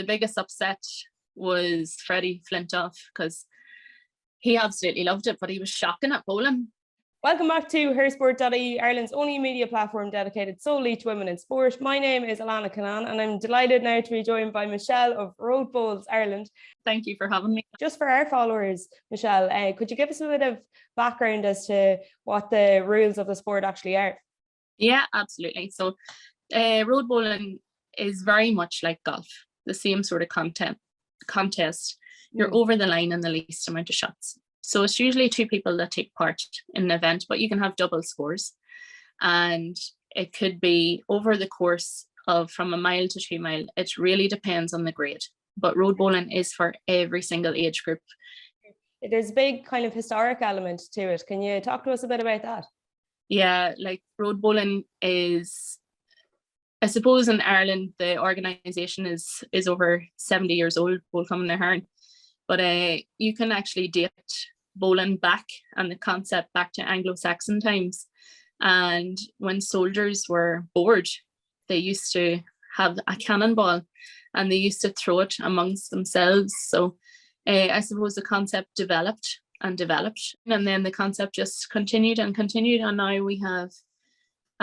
the biggest upset was Freddie Flintoff, because he absolutely loved it, but he was shocking at bowling. Welcome back to Hersport.ie, Ireland's only media platform dedicated solely to women in sport. My name is Alana Canan and I'm delighted now to be joined by Michelle of Road Bowls Ireland. Thank you for having me. Just for our followers, Michelle, could you give us a bit of background as to what the rules of the sport actually are? Yeah, absolutely. So road bowling is very much like golf, the same sort of contest. You're over the line in the least amount of shots. So it's usually two people that take part in an event, but you can have double scores. And it could be over the course of from 1 mile to 2 miles. It really depends on the grade. But road bowling is for every single age group. There's a big kind of historic element to it. Can you talk to us a bit about that? Yeah, like road bowling is, I suppose in Ireland, the organisation is over 70 years old, Bowl Coming to Hearn. But you can actually date bowling back and the concept back to Anglo-Saxon times. And when soldiers were bored, they used to have a cannonball and they used to throw it amongst themselves. So I suppose the concept developed, and then the concept just continued. And now we have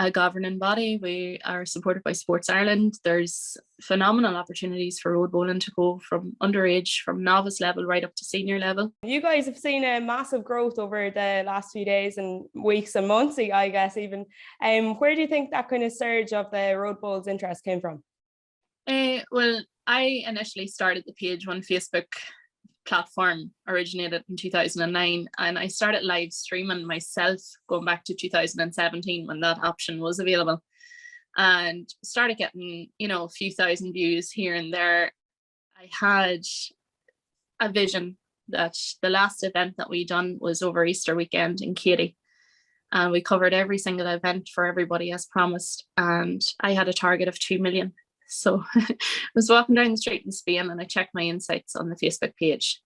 a governing body. We are supported by Sports Ireland. There's phenomenal opportunities for road bowling to go from underage, from novice level right up to senior level. You guys have seen a massive growth over the last few days and weeks and months, I guess even. Where do you think that kind of surge of the road bowls interest came from? Well, I initially started the page when Facebook platform originated in 2009, and I started live streaming myself going back to 2017 when that option was available, and started getting a few thousand views here and there. I had a vision that the last event that we done was over Easter weekend in Katy, and we covered every single event for everybody as promised, and I had a target of 2 million. So I was walking down the street in Spain and I checked my insights on the Facebook page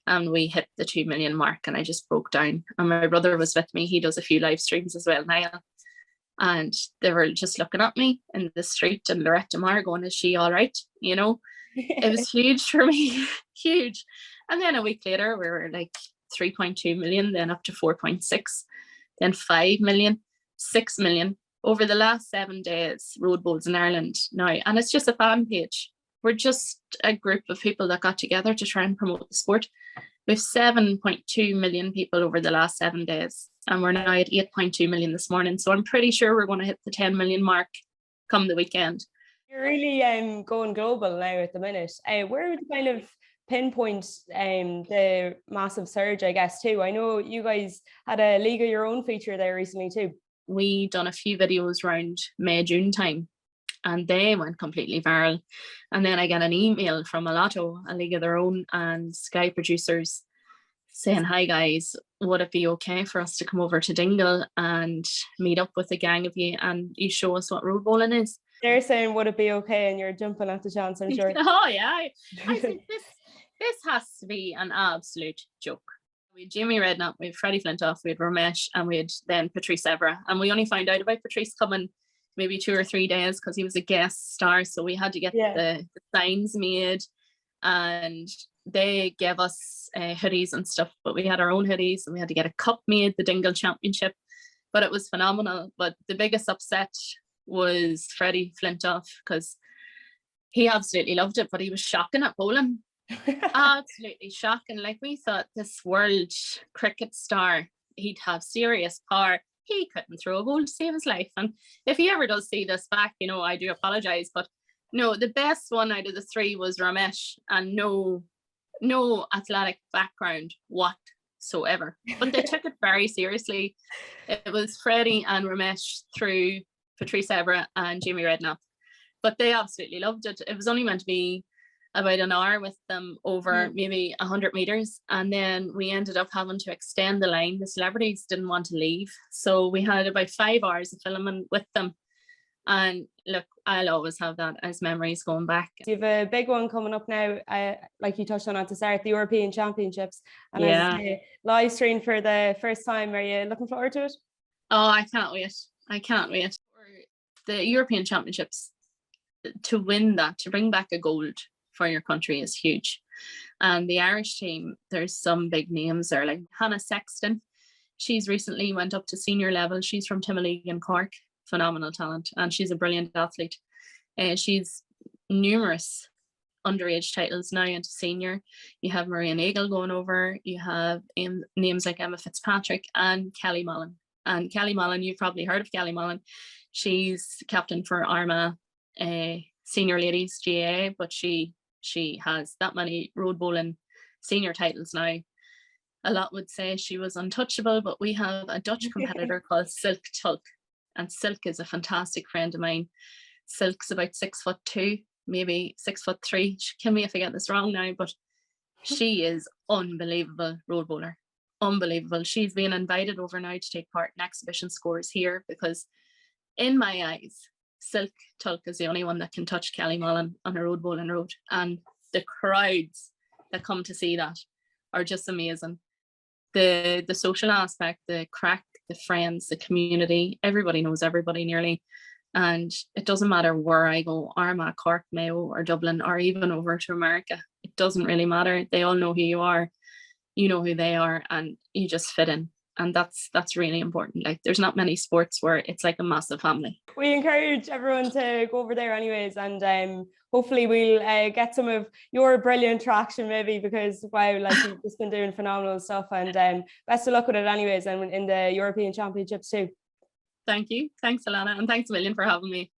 and we hit the 2 million mark, and I just broke down. And my brother was with me. He does a few live streams as well now. And they were just looking at me in the street and Loretta Mar going, is she all right? It was huge for me, huge. And then a week later, we were like 3.2 million, then up to 4.6, then 5 million, 6 million. Over the last 7 days, Road Bowls in Ireland now, and it's just a fan page. We're just a group of people that got together to try and promote the sport. We have 7.2 million people over the last 7 days, and we're now at 8.2 million this morning. So I'm pretty sure we're going to hit the 10 million mark come the weekend. You're really going global now at the minute. Where would you kind of pinpoint the massive surge, I guess, too? I know you guys had a League of Your Own feature there recently too. We done a few videos around May, June time, and they went completely viral. And then I got an email from a Lotto, a League of Their Own, and Sky producers saying, hi guys, would it be okay for us to come over to Dingle and meet up with a gang of you and you show us what road bowling is? They're saying, would it be okay? And you're jumping at the chance, I'm sure. Oh yeah, I said, this has to be an absolute joke. We had Jamie Redknapp, we had Freddie Flintoff, we had Ramesh, and we had then Patrice Evra. And we only found out about Patrice coming maybe 2 or 3 days because he was a guest star. So we had to get the signs made, and they gave us hoodies and stuff, but we had our own hoodies and we had to get a cup made, the Dingle Championship. But it was phenomenal. But the biggest upset was Freddie Flintoff, because he absolutely loved it, but he was shocking at bowling. Absolutely shocking. Like, we thought this world cricket star, he'd have serious power. He couldn't throw a ball to save his life. And if he ever does see this back, I do apologize, but no, the best one out of the 3 was Ramesh, and no athletic background whatsoever, but they took it very seriously. It was Freddie and Ramesh through Patrice Evra and Jamie Redknapp, but they absolutely loved it. It was only meant to be about an hour with them over maybe 100 meters, and then we ended up having to extend the line. The celebrities didn't want to leave, so we had about 5 hours of filming with them. And look, I'll always have that as memories going back. You have a big one coming up now, like you touched on at the start, the European Championships, and as a live stream for the first time. Are you looking forward to it? Oh, I can't wait. For the European Championships, to win that, to bring back a gold for your country is huge. And the Irish team, there's some big names there, like Hannah Sexton. She's recently went up to senior level. She's from Timoleague in Cork, phenomenal talent, and she's a brilliant athlete. She's numerous underage titles now into senior. You have Maria Nagel going over. You have names like Emma Fitzpatrick and Kelly Mullen. And Kelly Mullen, you've probably heard of Kelly Mullen. She's captain for Armagh senior ladies GAA, but she has that many road bowling senior titles now. A lot would say she was untouchable, but we have a Dutch competitor called Silk Tulk, and Silk is a fantastic friend of mine. Silk's about 6'2", maybe 6'3". Kill me if I get this wrong now, but she is unbelievable road bowler. Unbelievable. She's been invited over now to take part in exhibition scores here, because in my eyes, Silk Tulk is the only one that can touch Kelly Mullen on a road bowling road. And the crowds that come to see that are just amazing. The social aspect, the crack, the friends, the community, everybody knows everybody nearly. And it doesn't matter where I go, Armagh, Cork, Mayo, or Dublin, or even over to America. It doesn't really matter. They all know who you are. You know who they are, and you just fit in. And that's really important. Like, there's not many sports where it's like a massive family. We encourage everyone to go over there anyways, and hopefully we'll get some of your brilliant traction maybe, because wow, like you've just been doing phenomenal stuff, and best of luck with it anyways, and in the European Championships too. Thank you. Thanks, Alana, and thanks a million for having me.